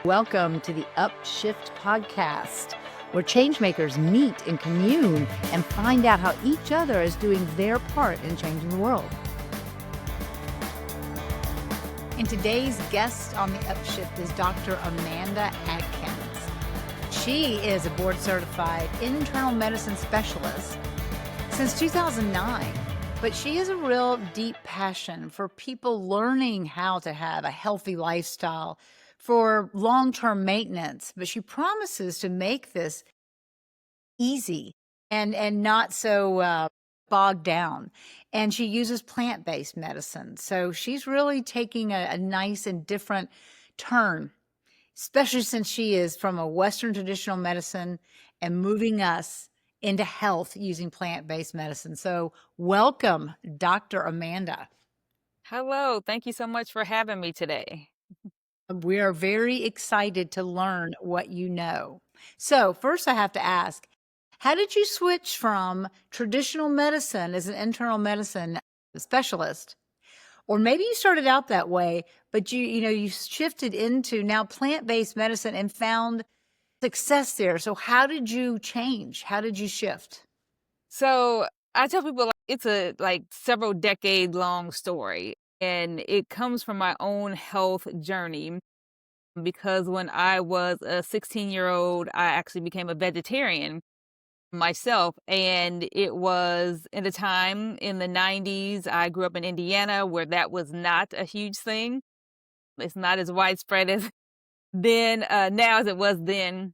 Welcome to the UpShift podcast, where changemakers meet and commune and find out how each other is doing their part in changing the world. And today's guest on the UpShift is Dr. Amanda Adkins. She is a board-certified internal medicine specialist since 2009, but she has a real deep passion for people learning how to have a healthy lifestyle for long-term maintenance, but she promises to make this easy and not so bogged down. And she uses plant-based medicine. So she's really taking a nice and different turn, especially since she is from a Western traditional medicine and moving us into health using plant-based medicine. So welcome, Dr. Amanda. Hello. Thank you so much for having me today. We are very excited to learn what you know. So first I have to ask, how did you switch from traditional medicine as an internal medicine specialist? Or maybe you started out that way, but you shifted into now plant-based medicine and found success there. So how did you change? How did you shift? So I tell people it's a several decade long story, and it comes from my own health journey because when I was a 16-year-old, I actually became a vegetarian myself. And it was in the time in the 90s. I grew up in Indiana where that was not a huge thing. It's not as widespread as then now as it was then.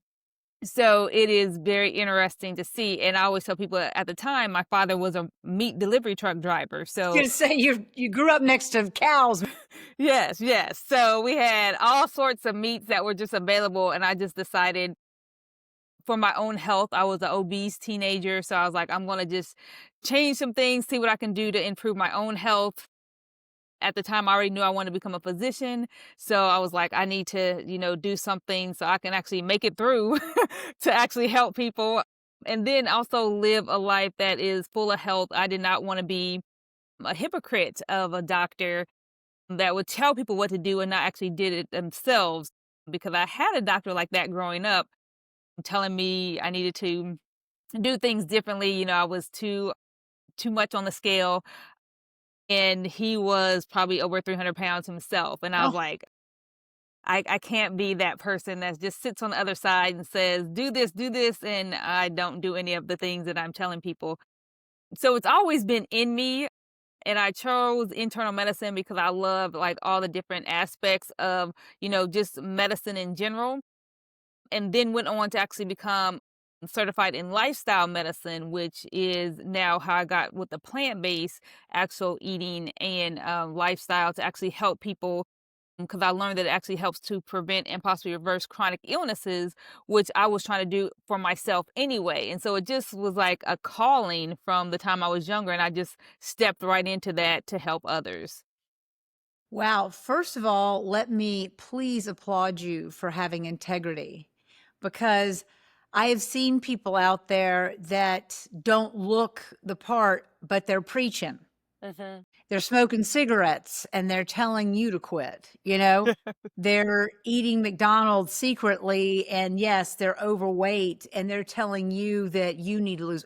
So it is very interesting to see, and I always tell people at the time, my father was a meat delivery truck driver. I was So going to say you grew up next to cows. yes, yes. So we had all sorts of meats that were just available, and I just decided for my own health, I was an obese teenager, so I was like, I'm gonna just change some things, see what I can do to improve my own health. At the time, I already knew I wanted to become a physician, so I was like, I need to, do something so I can actually make it through to actually help people, and then also live a life that is full of health. I did not want to be a hypocrite of a doctor that would tell people what to do and not actually did it themselves, because I had a doctor like that growing up telling me I needed to do things differently. I was too much on the scale, and he was probably over 300 pounds himself. And I was Oh, like, I can't be that person that just sits on the other side and says, do this, and I don't do any of the things that I'm telling people. So it's always been in me. And I chose internal medicine because I love all the different aspects of, just medicine in general. And then went on to actually become certified in lifestyle medicine, which is now how I got with the plant-based actual eating and lifestyle to actually help people, because I learned that it actually helps to prevent and possibly reverse chronic illnesses, which I was trying to do for myself anyway. And so it just was like a calling from the time I was younger, and I just stepped right into that to help others. wow. First of all, let me please applaud you for having integrity because I have seen people out there that don't look the part, but they're preaching. Mhm. They're smoking cigarettes and they're telling you to quit, you know? They're eating McDonald's secretly, and yes, they're overweight and they're telling you that you need to lose.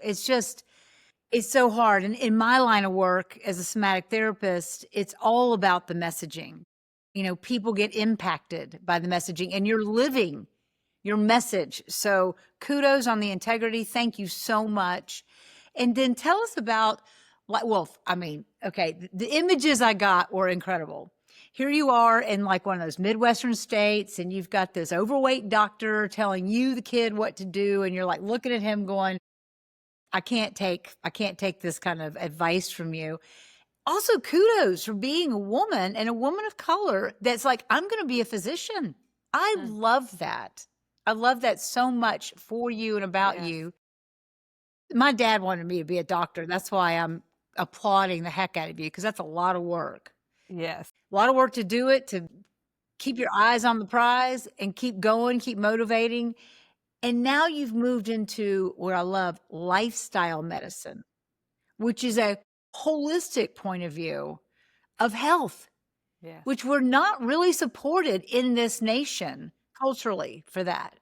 It's so hard. And in my line of work as a somatic therapist, it's all about the messaging. People get impacted by the messaging and you're living your message. So kudos on the integrity. Thank you so much. And then tell us about, okay, the images I got were incredible. Here you are in one of those Midwestern states, and you've got this overweight doctor telling you, the kid, what to do. And you're like looking at him going, I can't take this kind of advice from you. Also, kudos for being a woman and a woman of color that's like, I'm going to be a physician. I Mm, love that. I love that so much for you and about yes. you. My dad wanted me to be a doctor. That's why I'm applauding the heck out of you, because that's a lot of work. Yes. A lot of work to do it, to keep your eyes on the prize and keep going, keep motivating. And now you've moved into what I love, lifestyle medicine, which is a holistic point of view of health, Yes. which we're not really supported in this nation. culturally for that.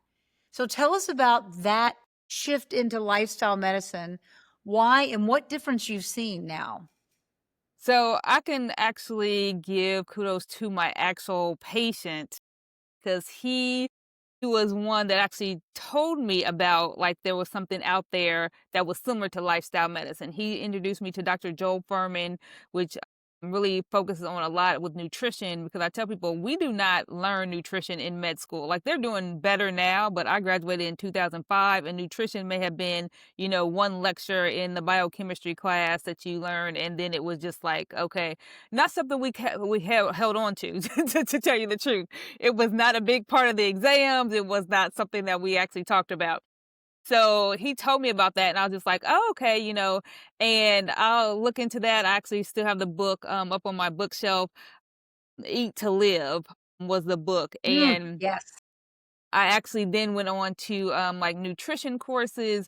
So tell us about that shift into lifestyle medicine, why and what difference you've seen now. So I can actually give kudos to my actual patient because he was one that actually told me about like there was something out there that was similar to lifestyle medicine. He introduced me to Dr. Joel Furman, which really focuses on a lot with nutrition because I tell people we do not learn nutrition in med school. Like they're doing better now, but I graduated in 2005 and nutrition may have been, one lecture in the biochemistry class that you learn and then it was just like, okay, not something we held on to, to tell you the truth. It was not a big part of the exams. It was not something that we actually talked about. So he told me about that, and I was just like, "Oh, okay," and I'll look into that. I actually still have the book up on my bookshelf. Eat to Live was the book, and Yes. I actually then went on to like nutrition courses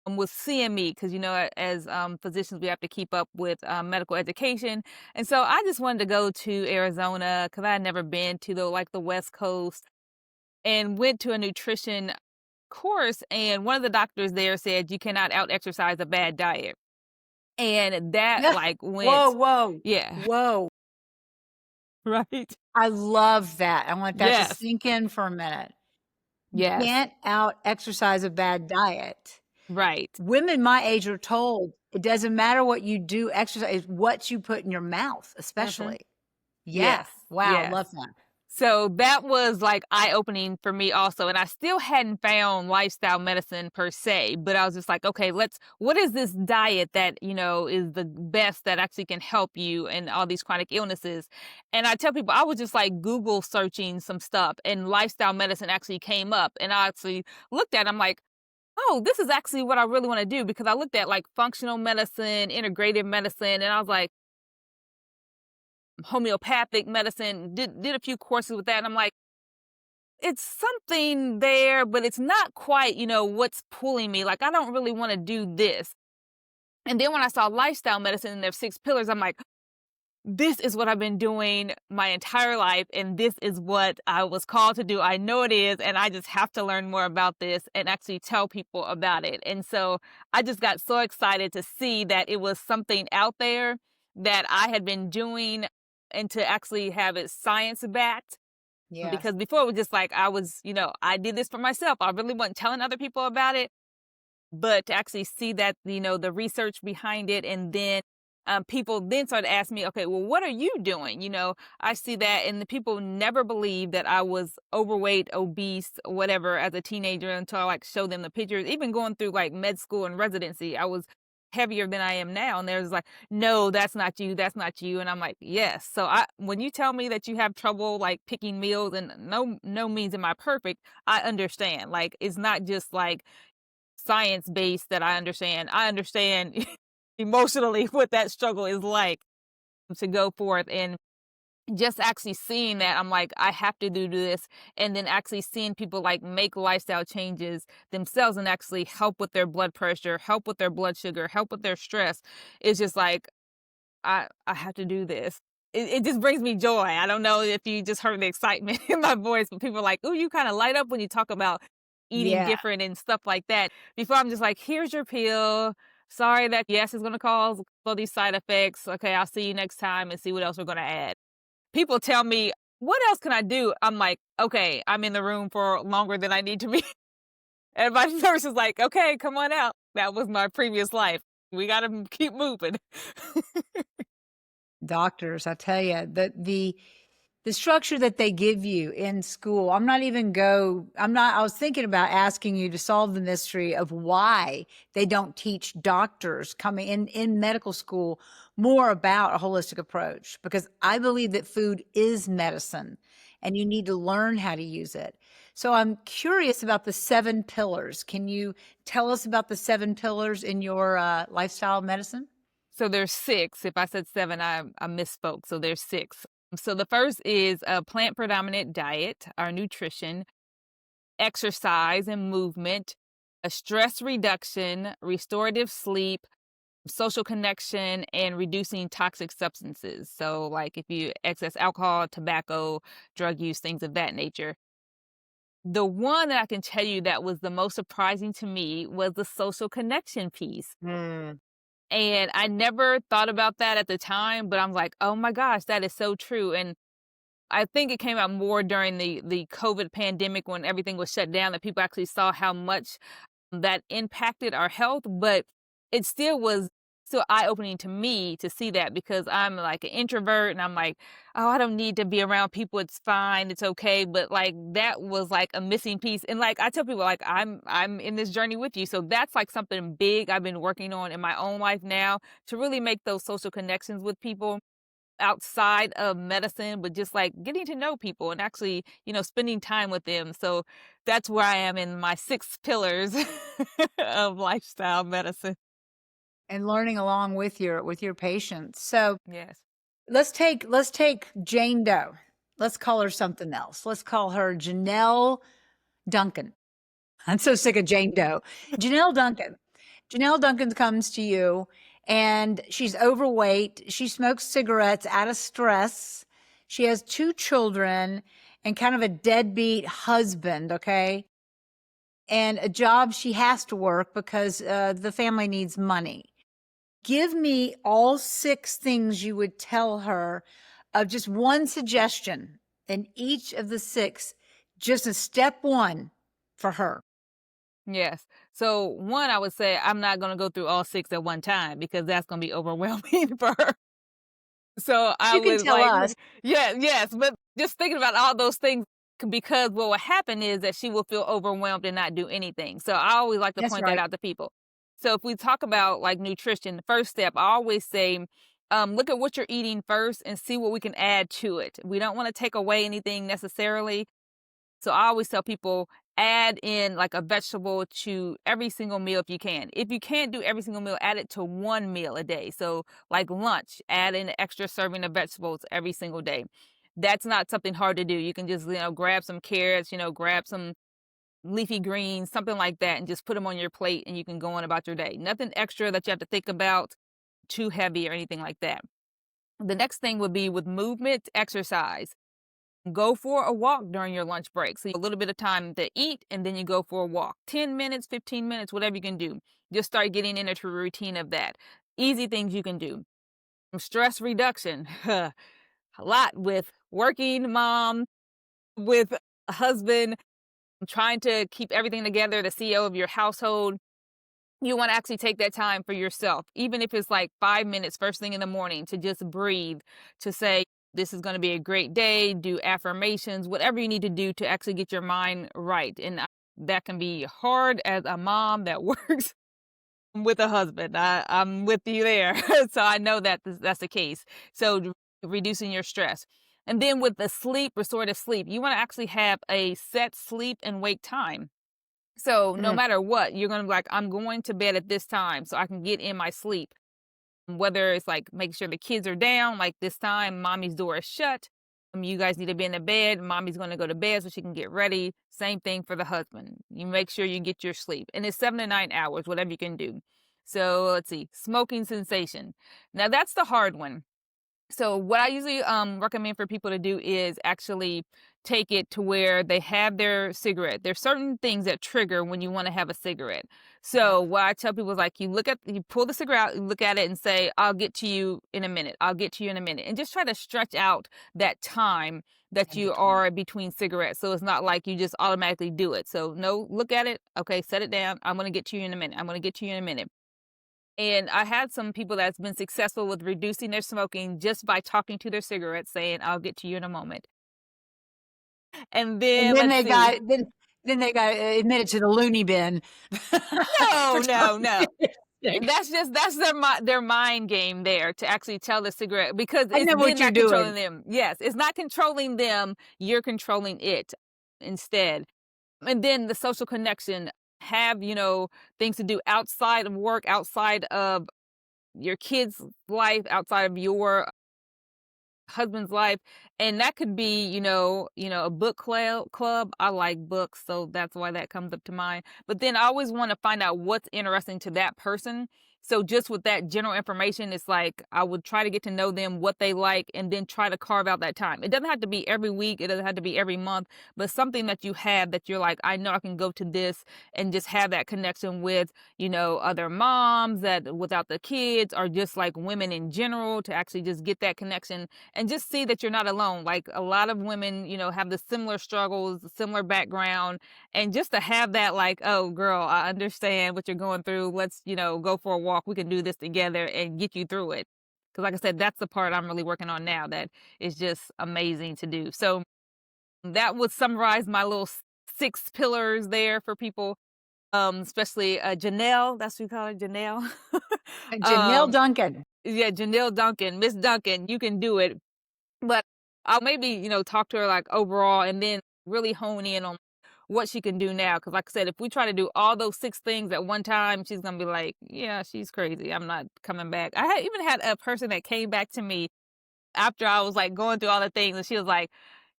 with CME because as physicians we have to keep up with medical education, and so I just wanted to go to Arizona because I had never been to the West Coast and went to a nutrition course, and one of the doctors there said, "You cannot out exercise a bad diet." And that, Yeah. like, Whoa, went whoa, yeah, whoa. right. I love that. I want that to Yes, sink in for a minute. You yes, can't out exercise a bad diet. right. Women my age are told it doesn't matter what you do, exercise, it's what you put in your mouth, Mhm. especially. Yeah. Yes, Wow, yes. love that. So that was, like, eye-opening for me also, and I still hadn't found lifestyle medicine per se, but I was just like, "Okay, what is this diet that, is the best that actually can help you in all these chronic illnesses?" And I tell people I was just, like, Google searching some stuff, and lifestyle medicine actually came up, and I actually looked at it, I'm like, "Oh, this is actually what I really wanna do," because I looked at, like, functional medicine, integrative medicine, and I was like, homeopathic medicine, did a few courses with that, and I'm like, it's something there, but it's not quite, what's pulling me. Like, I don't really want to do this. And then when I saw lifestyle medicine and their 6 pillars, I'm like, this is what I've been doing my entire life. And this is what I was called to do. I know it is. And I just have to learn more about this and actually tell people about it. And so I just got so excited to see that it was something out there that I had been doing and to actually have it science backed Yes. because before it was just like I did this for myself. I really wasn't telling other people about it, but to actually see that, the research behind it and then people then started asking me, okay, well, what are you doing? I see that and the people never believed that I was overweight, obese, whatever as a teenager until I like showed them the pictures. Even going through like med school and residency, I was heavier than I am now. And there's like, no, that's not you. That's not you. And I'm like, yes. So when you tell me that you have trouble like picking meals and no means am I perfect, I understand. Like, it's not just like science based that I understand. I understand emotionally what that struggle is like to go forth and just actually seeing that I'm like I have to do this and then actually seeing people like make lifestyle changes themselves and actually help with their blood pressure, help with their blood sugar, help with their stress is just like I have to do this. It just brings me joy. I don't know if you just heard the excitement in my voice, but people are like, "Ooh, you kind of light up when you talk about eating Yeah. different and stuff like that." Before I'm just like, "Here's your pill. Sorry that yes is going to cause all these side effects. Okay, I'll see you next time and see what else we're going to add." People tell me, "What else can I do?" I'm like, "Okay, I'm in the room for longer than I need to be." And my nurse is like, "Okay, come on out. That was my previous life. We got to keep moving." Doctors, I tell you, the structure that they give you in school, I was thinking about asking you to solve the mystery of why they don't teach doctors coming in medical school more about a holistic approach, because I believe that food is medicine and you need to learn how to use it. So I'm curious about the 7 pillars. Can you tell us about the 7 pillars in your lifestyle medicine? So there's 6. If I said 7, I misspoke. So there's 6. So the first is a plant predominant diet, our nutrition, exercise and movement, a stress reduction, restorative sleep, social connection, and reducing toxic substances. So like if you excess alcohol, tobacco, drug use, things of that nature. The one that I can tell you that was the most surprising to me was the social connection piece. Mm. And I never thought about that at the time, but I'm like, "Oh my gosh, that is so true." And I think it came out more during the COVID pandemic when everything was shut down that people actually saw how much that impacted our health, but it still was still eye-opening to me to see that because I'm like an introvert and I'm like, "Oh, I don't need to be around people. It's fine. It's okay." But like that was like a missing piece. And like I tell people like I'm in this journey with you. So that's like something big I've been working on in my own life now to really make those social connections with people outside of medicine, but just like getting to know people and actually, spending time with them. So that's where I am in my 6 pillars of lifestyle medicine. And learning along with your patients. So Yes. let's take Jane Doe. Let's call her something else. Let's call her Janelle Duncan. I'm so sick of Jane Doe. Janelle Duncan. Janelle Duncan comes to you and she's overweight. She smokes cigarettes out of stress. She has 2 children and kind of a deadbeat husband, okay? And a job she has to work because the family needs money. Give me all 6 things you would tell her of just one suggestion in each of the 6, just a step 1 for her. Yes. So one, I would say I'm not going to go through all 6 at one time because that's going to be overwhelming for her. So I You can would tell like, us. yeah, yes, but just thinking about all those things because what will happen is that she will feel overwhelmed and not do anything. So I always like to That's point that right. out to people. So if we talk about like nutrition, the first step, I always say, look at what you're eating first and see what we can add to it. We don't want to take away anything necessarily. So I always tell people add in like a vegetable to every single meal if you can. If you can't do every single meal, add it to one meal a day. So like lunch, add in an extra serving of vegetables every single day. That's not something hard to do. You can just, grab some carrots, grab some leafy greens, something like that, and just put them on your plate and you can go on about your day. Nothing extra that you have to think about, too heavy or anything like that. The next thing would be with movement, exercise. Go for a walk during your lunch break. So a little bit of time to eat and then you go for a walk. 10 minutes, 15 minutes, whatever you can do. Just start getting into a routine of that. Easy things you can do. Stress reduction. A lot with working mom, with a husband, trying to keep everything together, the CEO of your household. You want to actually take that time for yourself, even if it's like 5 minutes first thing in the morning to just breathe, to say, this is going to be a great day, do affirmations, whatever you need to do to actually get your mind right. And that can be hard as a mom that works with a husband. I'm with you there. So I know that that's the case. So reducing your stress. And then with the sleep, restorative sleep, you want to actually have a set sleep and wake time. So no Mm. matter what, you're gonna be like, I'm going to bed at this time so I can get in my sleep. Whether it's like make sure the kids are down, like this time, mommy's door is shut. You guys need to be in the bed. Mommy's gonna go to bed so she can get ready. Same thing for the husband. You make sure you get your sleep. And it's 7 to 9 hours, whatever you can do. So let's see, smoking cessation. Now that's the hard one. So what I usually recommend for people to do is actually take it to where they have their cigarette. There's certain things that trigger when you want to have a cigarette. Yep. So what I tell people is like you pull the cigarette out, you look at it and say, I'll get to you in a minute. I'll get to you in a minute. And just try to stretch out that time that In you between. are between cigarettes. So it's not like you just automatically do it. So no, look at it. Okay, set it down. I'm gonna get to you in a minute. I'm gonna get to you in a minute. And I had some people that's been successful with reducing their smoking just by talking to their cigarettes, saying, I'll get to you in a moment. And And then then let's they see. got admitted to the loony bin for No, no, talking no. to their cigarette. That's their mind game there to actually tell the cigarette because I it's know what then you're not controlling doing. them. Yes, it's not controlling them. You're controlling it instead. And then the social connection. Have, things to do outside of work, outside of your kids' life, outside of your husband's life, and that could be a book club. I like books, so that's why that comes up to mind. But then I always want to find out what's interesting to that person. So just with that general information, it's like I would try to get to know them, what they like, and then try to carve out that time. It doesn't have to be every week, it doesn't have to be every month, but something that you have that you're like, I know I can go to this and just have that connection with, other moms that without the kids, or just like women in general, to actually just get that connection and just see that you're not alone. Like a lot of women, have the similar struggles, similar background, and just to have that, like, oh girl, I understand what you're going through. Let's, go for a walk. We can do this together and get you through it. Cause like I said, that's the part I'm really working on now that is just amazing to do. So that would summarize my little six pillars there for people. Especially Janelle, that's what we call her, Janelle. Janelle um, Duncan. yeah, Janelle Duncan, Miss Duncan, you can do it. But I'll maybe, talk to her like overall and then really hone in on what she can do now. Cause like I said, if we try to do all those six things at one time, she's gonna be like, yeah, she's crazy. I'm not coming back. Even had a person that came back to me after I was like going through all the things and she was like,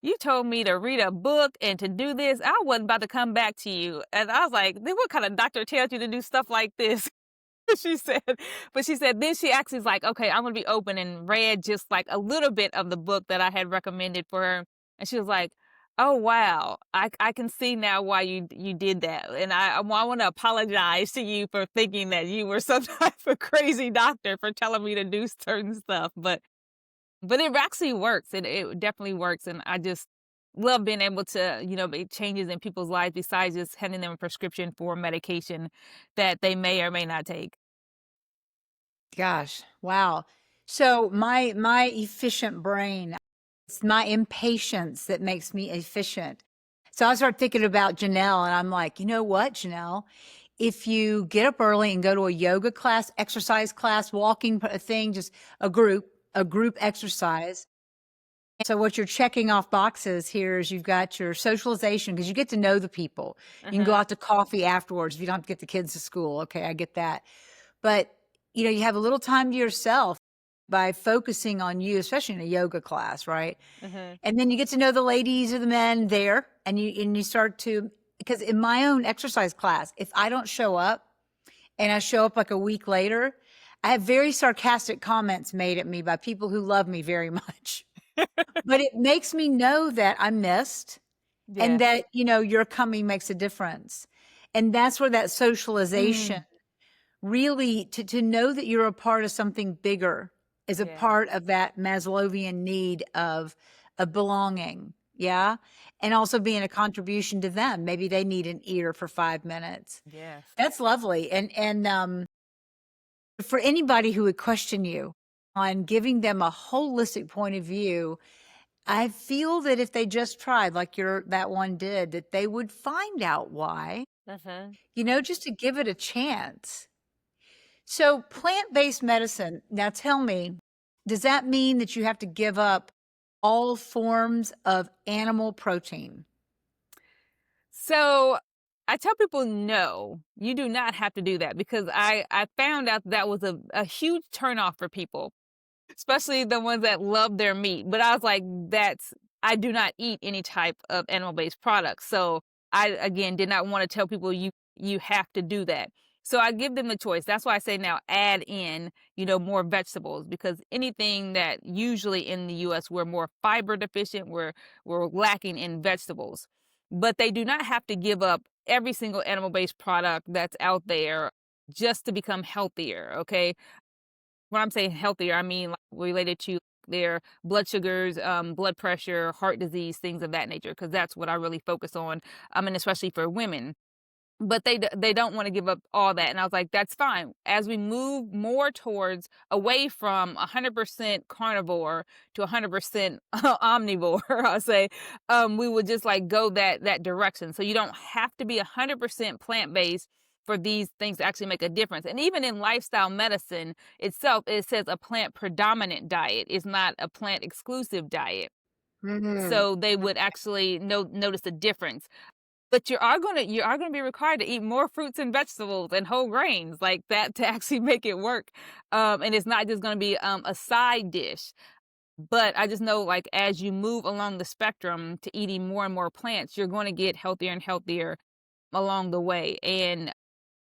you told me to read a book and to do this. I wasn't about to come back to you. And I was like, then what kind of doctor tells you to do stuff like this? She said, but she said, then she actually is like, okay, I'm gonna be open, and read just like a little bit of the book that I had recommended for her. And she was like, oh wow, I can see now why you did that. And I want to apologize to you for thinking that you were some type of crazy doctor for telling me to do certain stuff. But it actually works. It definitely works. And I just love being able to, make changes in people's lives besides just handing them a prescription for medication that they may or may not take. Gosh, wow. So my efficient brain, it's my impatience that makes me efficient. So I start thinking about Janelle and I'm like, you know what, Janelle? If you get up early and go to a yoga class, exercise class, walking thing, just a group exercise. So what you're checking off boxes here is you've got your socialization because you get to know the people. You can go Uh-huh. out to coffee afterwards if you don't have to get the kids to school. Okay, I get that. But you have a little time to yourself by focusing on you, especially in a yoga class, right? Uh-huh. And then you get to know the ladies or the men there, and you start to, because in my own exercise class, if I don't show up and I show up like a week later, I have very sarcastic comments made at me by people who love me very much. But it makes me know that I'm missed and Yes. that, your coming makes a difference. And that's where that socialization Mm. really to know that you're a part of something bigger is a Yeah. part of that Maslowian need of belonging. Yeah. And also being a contribution to them. Maybe they need an ear for 5 minutes. Yes. That's lovely. And for anybody who would question you on giving them a holistic point of view, I feel that if they just tried like that one did, that they would find out why, Uh-huh. just to give it a chance. So plant-based medicine, now tell me, does that mean that you have to give up all forms of animal protein? So I tell people no, you do not have to do that because I found out that was a huge turnoff for people, especially the ones that love their meat. But I was like, I do not eat any type of animal-based products. So I again did not want to tell people you have to do that. So I give them the choice. That's why I say now add in, more vegetables, because anything that usually in the US we're more fiber deficient, we're lacking in vegetables. But they do not have to give up every single animal-based product that's out there just to become healthier, okay? When I'm saying healthier, I mean like related to their blood sugars, blood pressure, heart disease, things of that nature, because that's what I really focus on, and especially for women. But they don't wanna give up all that, and I was like, "That's fine." As we move more towards away from 100% carnivore to 100% omnivore, I'll say, we would just, like, go that direction, so you don't have to be 100% plant-based for these things to actually make a difference, and even in lifestyle medicine itself, it says a plant predominant diet. It's not a plant exclusive diet, Mhm. so they would actually notice a difference. But you are gonna be required to eat more fruits and vegetables and whole grains like that to actually make it work. And it's not just gonna be a side dish. But I just know like as you move along the spectrum to eating more and more plants, you're going to get healthier and healthier along the way. And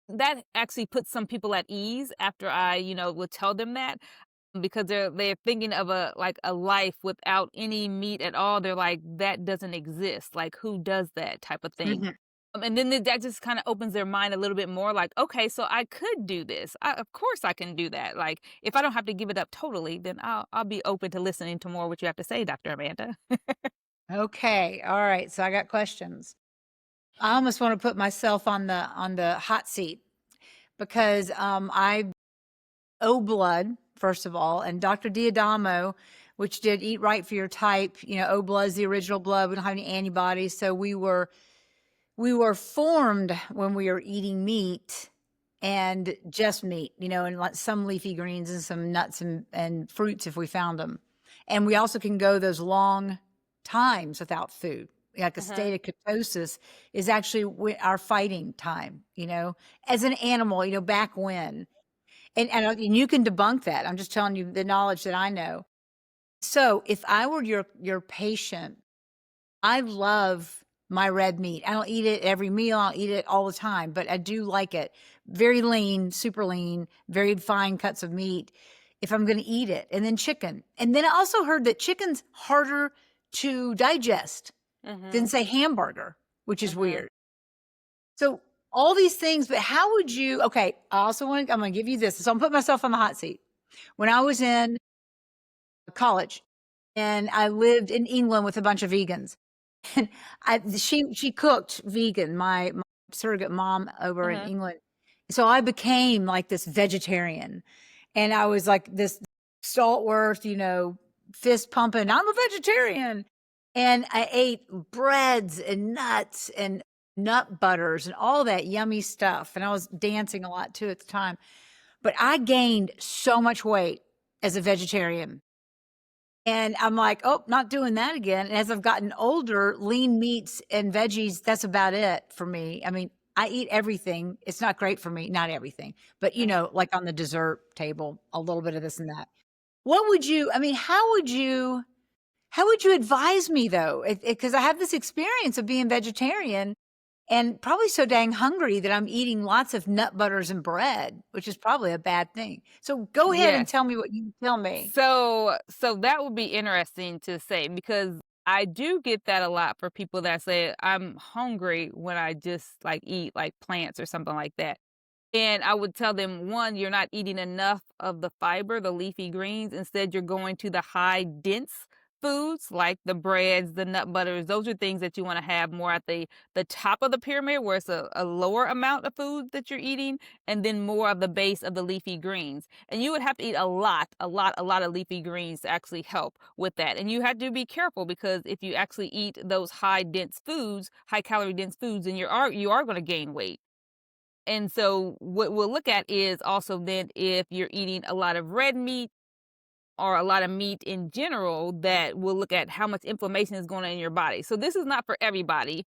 that actually puts some people at ease after I, would tell them that because they're thinking of a life without any meat at all. They're like, that doesn't exist. Like, who does that type of thing? Mhm. And then that just kind of opens their mind a little bit more like, okay, so I could do this. Of course I can do that. Like, if I don't have to give it up totally, then I'll be open to listening to more what you have to say, Dr. Amanda. Okay. All right. So I got questions. I almost want to put myself on the hot seat because I owe blood, first of all, and Dr. Diadamo, which did Eat Right for Your Type, O blood is the original blood. We don't have any antibodies. So we were formed when we were eating meat and just meat, and like some leafy greens and some nuts and fruits if we found them. And we also can go those long times without food. Like a Uh-huh. state of ketosis is actually our fighting time, as an animal, back when. And you can debunk that. I'm just telling you the knowledge that I know. So if I were your patient, I love my red meat. I don't eat it every meal. I don't eat it all the time, but I do like it. Very lean, super lean, very fine cuts of meat if I'm going to eat it. And then chicken. And then I also heard that chicken's harder to digest than, Mhm. say, hamburger, which is Mhm. weird. So all these things, but how would you? Okay, I'm going to give you this. So I'm putting myself on the hot seat. When I was in college and I lived in England with a bunch of vegans, and she cooked vegan, my surrogate mom over in Mhm. England. So I became like this vegetarian, and I was like this stalwart, fist pumping, I'm a vegetarian. And I ate breads and nuts and nut butters and all that yummy stuff. And I was dancing a lot too at the time. But I gained so much weight as a vegetarian. And I'm like, "Oh, not doing that again." And as I've gotten older, lean meats and veggies, that's about it for me. I mean, I eat everything. It's not great for me, not everything, but, Mhm. like on the dessert table, a little bit of this and that. What would you I mean, how would you advise me though? Because I have this experience of being vegetarian and probably so dang hungry that I'm eating lots of nut butters and bread, which is probably a bad thing. So go ahead and Yes. tell me what you tell me. So that would be interesting to say because I do get that a lot for people that say I'm hungry when I just like eat like plants or something like that. And I would tell them, one, you're not eating enough of the fiber, the leafy greens. Instead, you're going to the high dense foods like the breads, the nut butters. Those are things that you want to have more at the top of the pyramid where it's a lower amount of food that you're eating, and then more of the base of the leafy greens. And you would have to eat a lot of leafy greens to actually help with that. And you have to be careful because if you actually eat those high dense foods, high calorie dense foods, then you are going to gain weight. And so what we'll look at is also then if you're eating a lot of red meat or a lot of meat in general, that we'll look at how much inflammation is going on in your body. So this is not for everybody.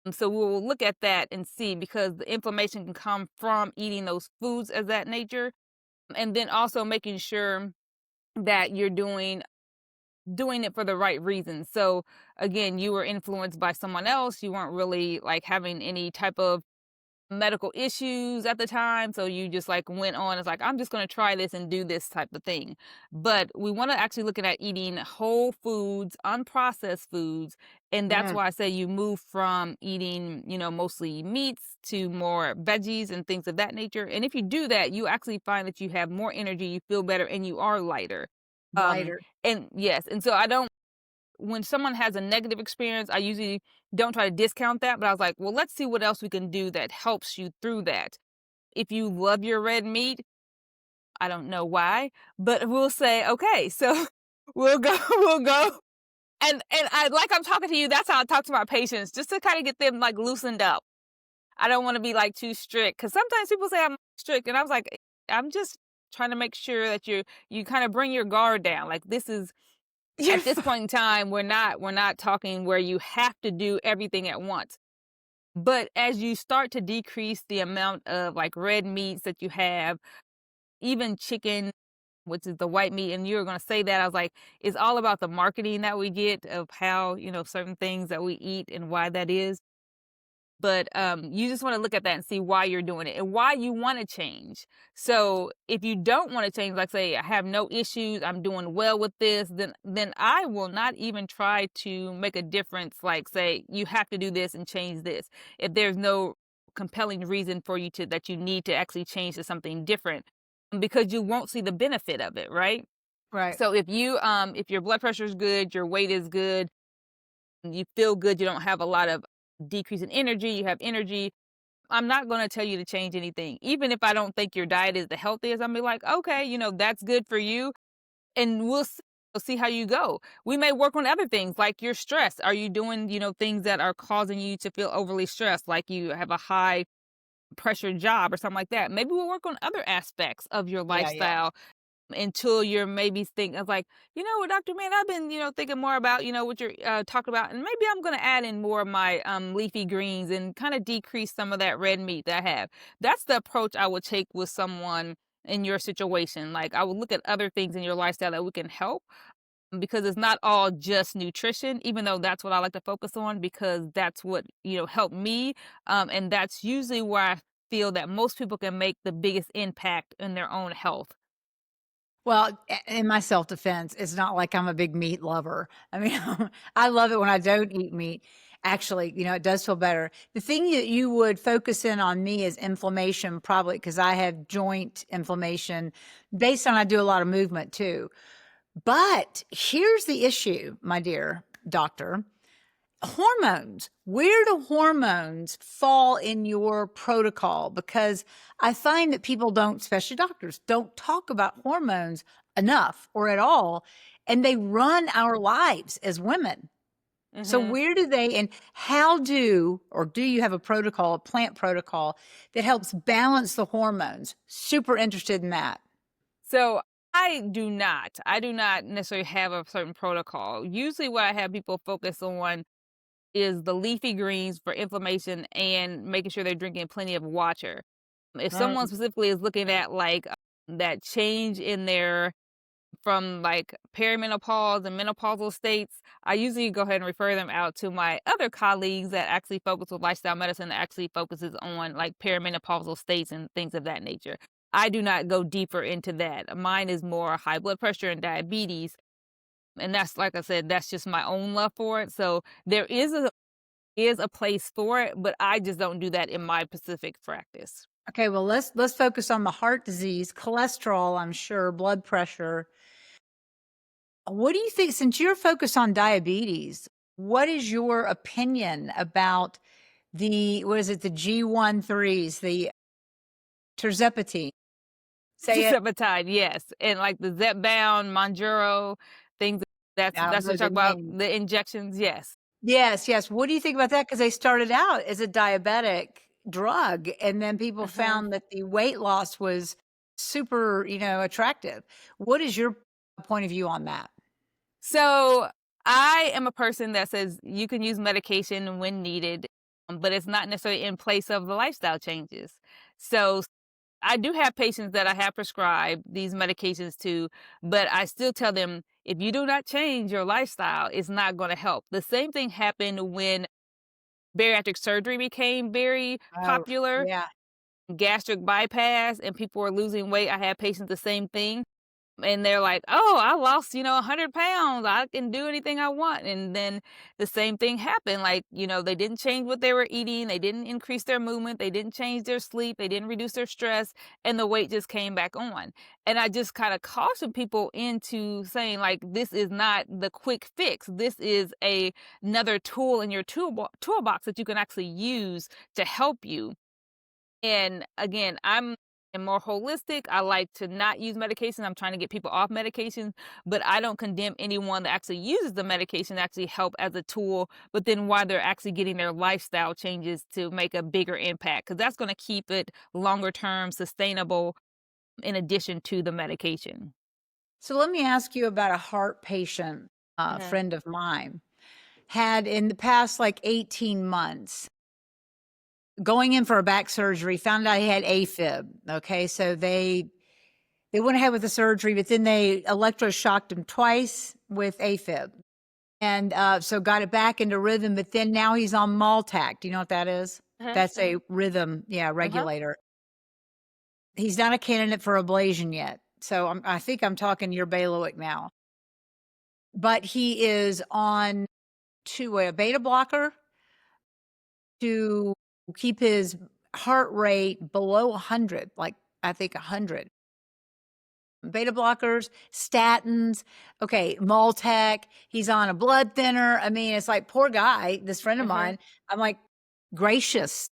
And so we'll look at that and see because the inflammation can come from eating those foods as that nature. And then also making sure that you're doing it for the right reasons. So again, you were influenced by someone else. You weren't really like having any type of medical issues at the time, so you just, like, went on, it's like, "I'm just gonna try this and do this type of thing." But we wanna actually looking at eating whole foods, unprocessed foods, and that's Mm, why I say you move from eating, mostly meats to more veggies and things of that nature, and if you do that, you actually find that you have more energy, you feel better, and you are lighter. Um, lighter. and yes, and so I don't when someone has a negative experience, I usually don't try to discount that, but I was like, well, let's see what else we can do that helps you through that. If you love your red meat, I don't know why, but we'll say, okay, so we'll go. And I like I'm talking to you, that's how I talk to my patients, just to kind of get them like loosened up. I don't want to be like too strict because sometimes people say I'm strict, and I was like, I'm just trying to make sure that you kind of bring your guard down. Like this is You're at this fine. point in time, we're not talking where you have to do everything at once. But as you start to decrease the amount of like red meats that you have, even chicken, which is the white meat, and you were going to say that, I was like, it's all about the marketing that we get of how, certain things that we eat and why that is. but you just want to look at that and see why you're doing it and why you want to change. So if you don't want to change, like say I have no issues, I'm doing well with this, then I will not even try to make a difference. Like say you have to do this and change this if there's no compelling reason for you to that you need to actually change to something different, because you won't see the benefit of it, right? Right. So if your blood pressure is good, your weight is good, you feel good, you don't have a lot of decrease in energy, you have energy, I'm not going to tell you to change anything. Even if I don't think your diet is the healthiest, I'm be like, okay, that's good for you. And we'll see how you go. We may work on other things like your stress. Are you doing, things that are causing you to feel overly stressed, like you have a high pressure job or something like that? Maybe we'll work on other aspects of your Yeah, yeah. lifestyle until you're maybe thinking of like, what, Dr. Man, I've been, thinking more about, what you're talking about. And maybe I'm going to add in more of my leafy greens and kind of decrease some of that red meat that I have. That's the approach I would take with someone in your situation. Like I would look at other things in your lifestyle that we can help, because it's not all just nutrition, even though that's what I like to focus on because that's what, helped me. And that's usually where I feel that most people can make the biggest impact in their own health. Well, in my self-defense, it's not like I'm a big meat lover. I mean, I love it when I don't eat meat. Actually, it does feel better. The thing that you would focus in on me is inflammation, probably because I have joint inflammation based on I do a lot of movement too. But here's the issue, my dear doctor. Hormones. Where do hormones fall in your protocol? Because I find that people don't, especially doctors, don't talk about hormones enough or at all, and they run our lives as women. So Hmm. where do they and how do or do you have a protocol, a plant protocol that helps balance the hormones? Super interested in that. So I do not necessarily have a certain protocol. Usually what I have people focus on is the leafy greens for inflammation and making sure they're drinking plenty of water. If someone Right. specifically is looking at like that change in their from like perimenopause and menopausal states, I usually go ahead and refer them out to my other colleagues that actually focus with lifestyle medicine that actually focuses on like perimenopausal states and things of that nature. I do not go deeper into that. Mine is more high blood pressure and diabetes. And that's like I said, that's just my own love for it. So there is a place for it, but I just don't do that in my specific practice. Okay, well, let's focus on the heart disease, cholesterol, I'm sure, blood pressure. What do you think, since you're focused on diabetes, what is your opinion about the, what is it, the G13s, the terzepatine? Say it. Tirzepatide, yes, and like the Zepbound, Mounjaro, things Now, that's what you those are talk about, names. the injections, yes. Yes, yes. What do you think about that? Because they started out as a diabetic drug, and then people Mhm. found that the weight loss was super, attractive. What is your point of view on that? So, I am a person that says you can use medication when needed, but it's not necessarily in place of the lifestyle changes. So, I do have patients that I have prescribed these medications to, but I still tell them, if you do not change your lifestyle, it's not gonna help. The same thing happened when bariatric surgery became very Oh, popular, yeah. gastric bypass, and people were losing weight. I had patients the same thing. And they're like, "Oh, I lost, 100 pounds. I can do anything I want." And then the same thing happened. Like, they didn't change what they were eating. They didn't increase their movement. They didn't change their sleep. They didn't reduce their stress. And the weight just came back on. And I just kind of caution people into saying, like, this is not the quick fix. This is another tool in your toolbox that you can actually use to help you. And again, am more holistic. I like to not use medication. I'm trying to get people off medication, but I don't condemn anyone that actually uses the medication to actually help as a tool, but then why they're actually getting their lifestyle changes to make a bigger impact, because that's going to keep it longer term sustainable in addition to the medication. So let me ask you about a heart patient, Mhm. friend of mine had in the past like 18 months going in for a back surgery, found out he had AFib. Okay. So they went ahead with the surgery, but then they electroshocked him twice with AFib. And so got it back into rhythm, but then now he's on Maltac. Do you know what that is? Uh-huh, That's uh-huh, a rhythm, yeah, uh-huh. regulator. He's not a candidate for ablation yet. So I think I'm talking your bailiwick now. But he is on to a beta blocker to keep his heart rate below 100, like I think 100. Beta blockers, statins, okay, Maltec. He's on a blood thinner. I mean, it's like, poor guy, this friend of Mhm. mine. I'm like, gracious,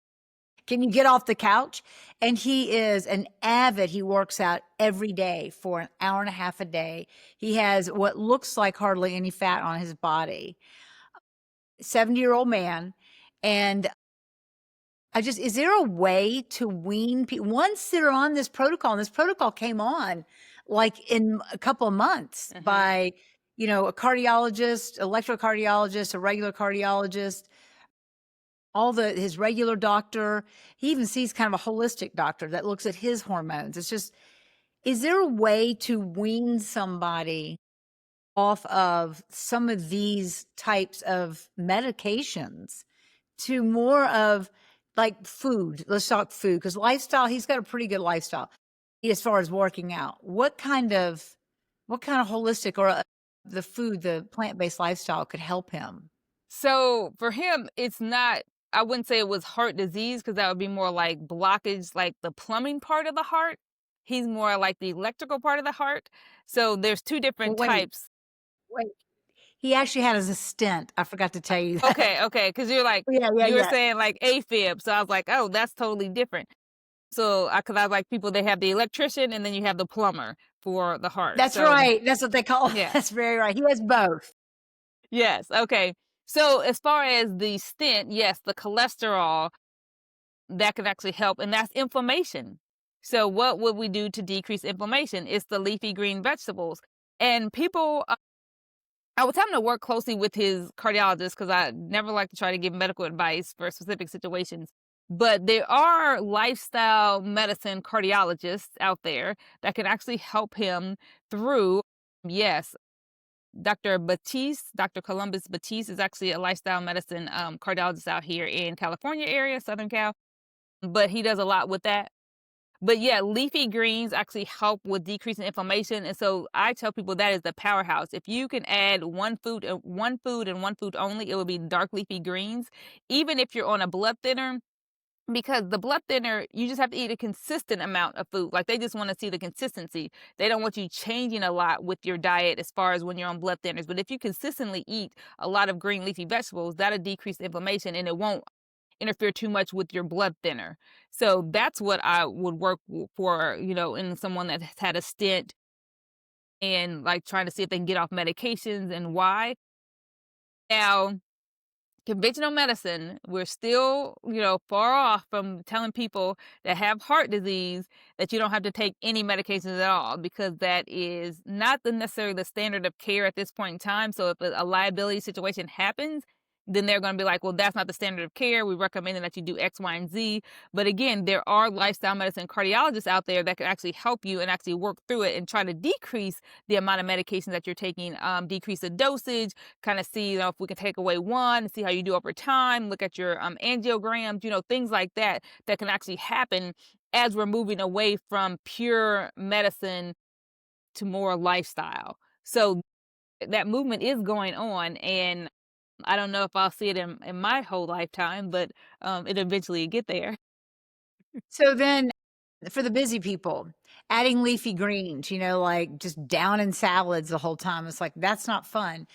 can you get off the couch? And he is an avid, he works out every day for an hour and a half a day. He has what looks like hardly any fat on his body. 70-year-old man. And is there a way to wean people once they're on this protocol? And this protocol came on like in a couple of months Mhm. by, a cardiologist, electrocardiologist, a regular cardiologist, his regular doctor. He even sees kind of a holistic doctor that looks at his hormones. It's just, is there a way to wean somebody off of some of these types of medications to more of like food? Let's talk food, because lifestyle, he's got a pretty good lifestyle as far as working out. What kind of holistic or the plant-based lifestyle could help him? So for him, it's not, I wouldn't say it was heart disease because that would be more like blockage, like the plumbing part of the heart. He's more like the electrical part of the heart. So there's two Well, different wait, types. wait. He actually had as a stent. I forgot to tell you that. Okay, okay, because you're like, Yeah, yeah, you were yeah. saying like AFib. So I was like, oh, that's totally different. So because I was like people, they have the electrician and then you have the plumber for the heart. That's So right. That's what they call yeah. that's very right. He has both. Yes. Okay. So as far as the stent, yes, the cholesterol that can actually help, and that's inflammation. So what would we do to decrease inflammation? It's the leafy green vegetables. And people, I would tell him to work closely with his cardiologist because I never like to try to give medical advice for specific situations. But there are lifestyle medicine cardiologists out there that can actually help him through. Yes, Dr. Batiste, Dr. Columbus Batiste is actually a lifestyle medicine cardiologist out here in California area, Southern Cal, but he does a lot with that. But yeah, leafy greens actually help with decreasing inflammation. And so I tell people that is the powerhouse. If you can add one food only, it would be dark leafy greens. Even if you're on a blood thinner, because the blood thinner, you just have to eat a consistent amount of food. Like they just want to see the consistency. They don't want you changing a lot with your diet as far as when you're on blood thinners. But if you consistently eat a lot of green leafy vegetables, that'll decrease inflammation and it won't interfere too much with your blood thinner. So that's what I would work for, in someone that has had a stent and like trying to see if they can get off medications and why. Now, conventional medicine, we're still, far off from telling people that have heart disease that you don't have to take any medications at all because that is not necessarily the standard of care at this point in time. So if a liability situation happens, then they're going to be like, well, that's not the standard of care. We recommend that you do X, Y, and Z. But again, there are lifestyle medicine cardiologists out there that can actually help you and actually work through it and try to decrease the amount of medications that you're taking, decrease the dosage, kind of see, if we can take away one, see how you do over time, look at your angiograms, things like that that can actually happen as we're moving away from pure medicine to more lifestyle. So that movement is going on, and I don't know if I'll see it in my whole lifetime, but it eventually get there. So then for the busy people, adding leafy greens, like just down in salads the whole time. It's like that's not fun.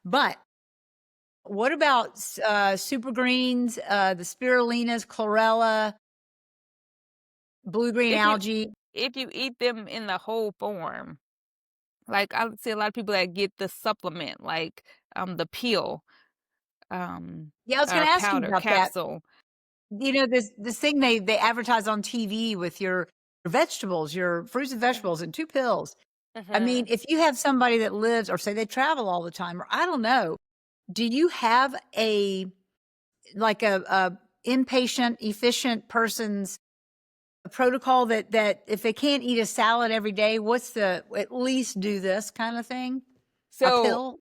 But what about super greens, the spirulinas, chlorella, blue green If you algae? if you eat them in the whole form, like I see a lot of people that get the supplement, like the peel, Yeah, I was going or to ask you powder, about that. capsule. This thing they advertise on TV with your vegetables, your fruits and vegetables in 2 pills. I mean, Mhm. if you have somebody that lives or say they travel all the time, or I don't know, do you have a inpatient, efficient person's protocol that if they can't eat a salad every day, what's the at least do this kind of thing? A So pill?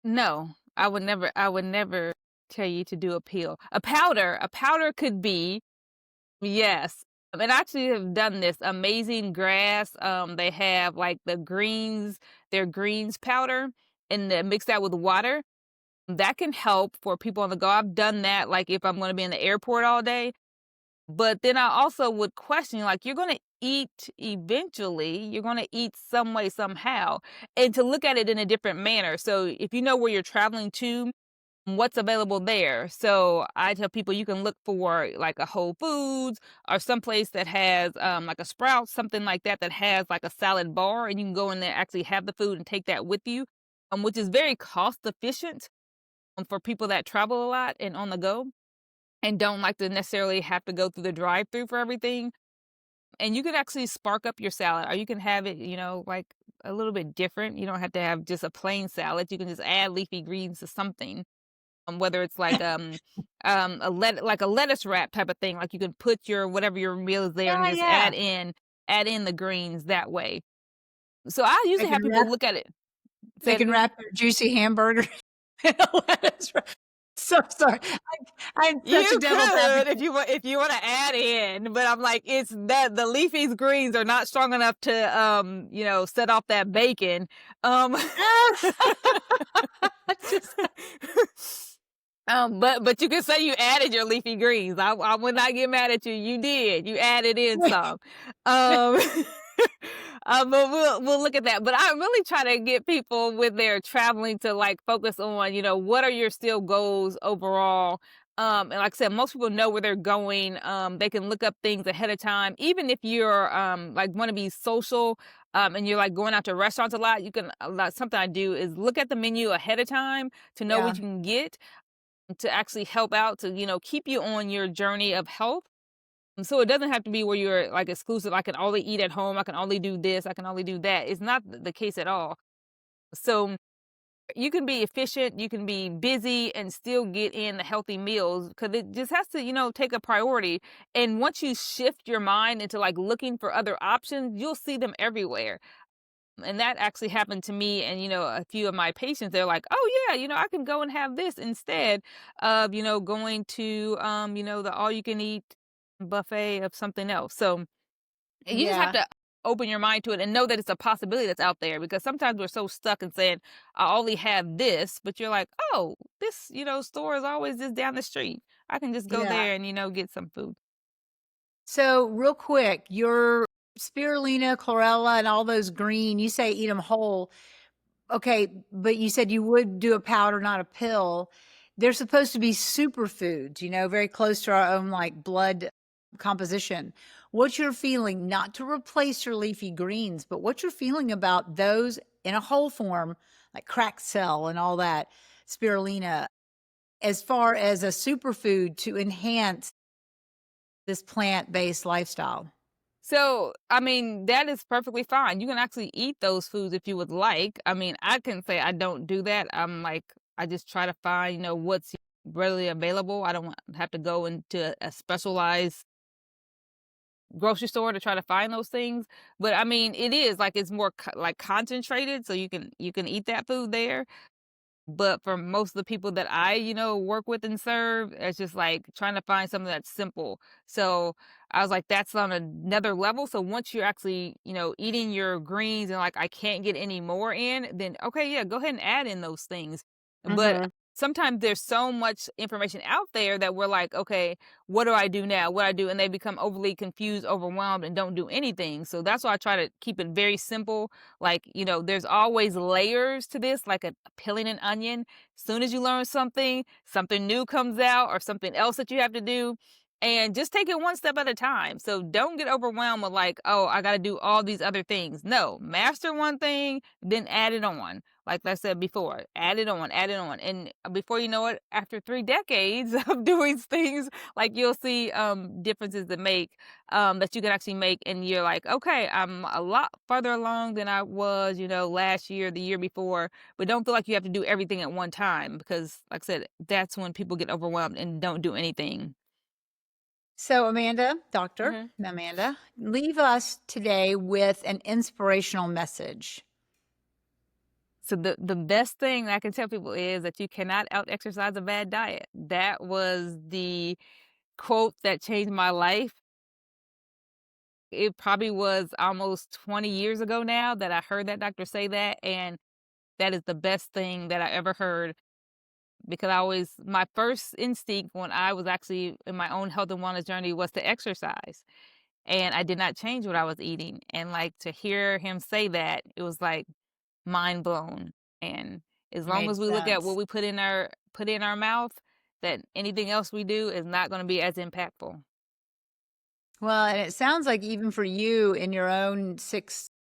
no, I would never. tell you to do a peel. A powder could be, yes. And I actually have done this amazing grass. They have like their greens powder, and then mix that with water. That can help for people on the go. I've done that, like if I'm going to be in the airport all day. But then I also would question, like, you're going to eat eventually. You're going to eat some way, somehow, and to look at it in a different manner. So if you know where you're traveling to, what's available there. So I tell people you can look for like a Whole Foods or someplace that has like a Sprouts, something like that that has like a salad bar, and you can go in there, actually have the food and take that with you, which is very cost efficient for people that travel a lot and on the go and don't like to necessarily have to go through the drive-through for everything. And you can actually spark up your salad, or you can have it, like a little bit different. You don't have to have just a plain salad. You can just add leafy greens to something, whether it's like like a lettuce wrap type of thing. Like you can put your whatever your meal is there and Yeah, just yeah. add in the greens that way. So I They usually can have people wrap look at it. they Say it can again. wrap their juicy hamburger in a lettuce wrap. So sorry. I'm such a You devil's could advocate. if you want to add in, but I'm like, it's that the leafy greens are not strong enough to set off that bacon. Um Just but you can say you added your leafy greens. I would not get mad at you. You did. You added in some. Um but we'll look at that. But I really try to get people with their traveling to like focus on, what are your still goals overall. And like I said, most people know where they're going. They can look up things ahead of time. Even if you're like want to be social, and you're like going out to restaurants a lot, you can something I do is look at the menu ahead of time to know yeah, what you can get to actually help out to, keep you on your journey of health. And so it doesn't have to be where you're like exclusive. I can only eat at home. I can only do this. I can only do that. It's not the case at all. So you can be efficient, you can be busy and still get in the healthy meals because it just has to, take a priority. And once you shift your mind into like looking for other options, you'll see them everywhere. And that actually happened to me and, a few of my patients. They're like, "Oh yeah, I can go and have this instead of, going to the all you can eat buffet of something else." So you just have yeah, to open your mind to it and know that it's a possibility that's out there, because sometimes we're so stuck in saying, "I only have this," but you're like, "Oh, this, store is always just down the street. I can just go yeah. there and, get some food." So real quick, your spirulina, chlorella, and all those green, you say eat them whole. Okay, but you said you would do a powder, not a pill. They're supposed to be superfoods, very close to our own like blood composition. What's your feeling, not to replace your leafy greens, but what's your feeling about those in a whole form, like cracked cell and all that, spirulina, as far as a superfood to enhance this plant-based lifestyle? So, I mean, that is perfectly fine. You can actually eat those foods if you would like. I mean, I can say I don't do that. I'm like, I just try to find, what's readily available. I don't have to go into a specialized grocery store to try to find those things. But I mean, it is like it's more like concentrated, so you can eat that food there. But for most of the people that I, work with and serve, it's just like trying to find something that's simple. So I was like, that's on another level. So once you're actually, eating your greens and like, I can't get any more in, then okay, yeah, go ahead and add in those things. But Mhm. sometimes there's so much information out there that we're like, okay, what do I do now? What do I do? And they become overly confused, overwhelmed, and don't do anything. So that's why I try to keep it very simple. Like, there's always layers to this, like peeling an onion. Soon as you learn something, something new comes out or something else that you have to do. And just take it one step at a time. So don't get overwhelmed with like, oh, I got to do all these other things. No, master one thing, then add it on. Like I said before, add it on, add it on. And before you know it, after 3 decades of doing things, like you'll see differences that you can actually make. And you're like, okay, I'm a lot farther along than I was, last year, the year before. But don't feel like you have to do everything at one time, because like I said, that's when people get overwhelmed and don't do anything. So, Amanda, Dr. Mhm. Amanda, leave us today with an inspirational message. So the best thing I can tell people is that you cannot out exercise a bad diet. That was the quote that changed my life. It probably was almost 20 years ago now that I heard that doctor say that, and that is the best thing that I ever heard because my first instinct when I was actually in my own health and wellness journey was to exercise. And I did not change what I was eating. And like to hear him say that, it was like mind blown. And as long Made as we look at what sense. we put in our mouth, that anything else we do is not going to be as impactful. Well, and it sounds like even for you in your own 6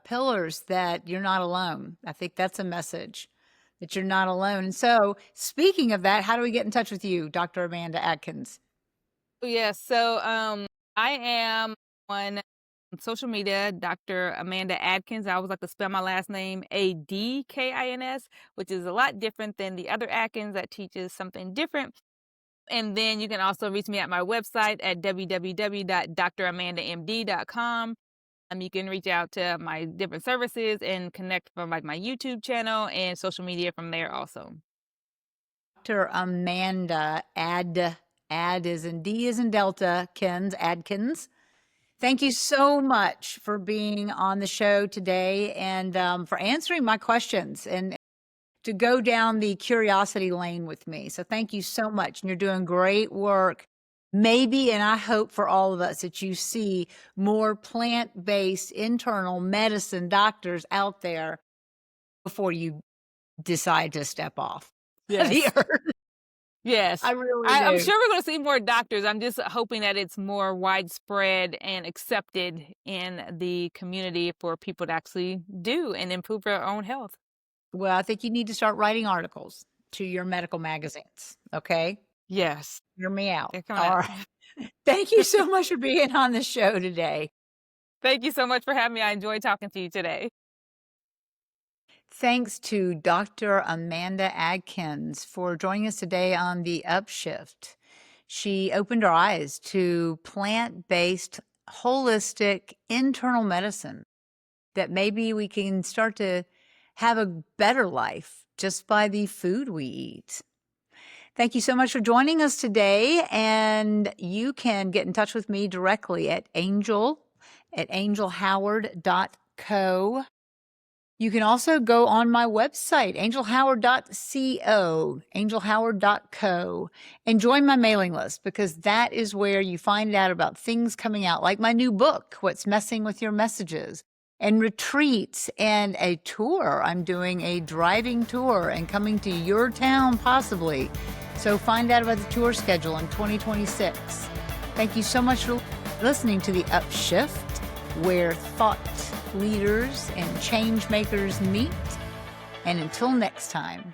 pillars that you're not alone. I think that's a message that you're not alone. And so, speaking of that, how do we get in touch with you, Dr. Amanda Adkins? Yes. So I am on social media, Dr. Amanda Adkins. I always like to spell my last name Adkins, which is a lot different than the other Adkins that teaches something different. And then you can also reach me at my website at www.dramandamd.com. You can reach out to my different services and connect from like my YouTube channel and social media from there also. Dr. Amanda Ad is in D is in Delta, Adkins. Thank you so much for being on the show today and for answering my questions and to go down the curiosity lane with me. So thank you so much. And you're doing great work. Maybe, and I hope for all of us that you see more plant-based internal medicine doctors out there before you decide to step off the earth. Yes. I really I'm do. sure we're going to see more doctors. I'm just hoping that it's more widespread and accepted in the community for people to actually do and improve their own health. Well, I think you need to start writing articles to your medical magazines. Okay. Yes. Hear me out. They're coming All out. right. Thank you so much for being on the show today. Thank you so much for having me. I enjoyed talking to you today. Thanks to Dr. Amanda Adkins for joining us today on the UpShift. She opened our eyes to plant-based, holistic, internal medicine that maybe we can start to have a better life just by the food we eat. Thank you so much for joining us today. And you can get in touch with me directly at angelhoward.co. You can also go on my website, angelhoward.co, and join my mailing list because that is where you find out about things coming out, like my new book, What's Messing with Your Messages, and retreats and a tour. I'm doing a driving tour and coming to your town possibly. So find out about the tour schedule in 2026. Thank you so much for listening to the UpShift, where thought leaders and change makers meet. And until next time.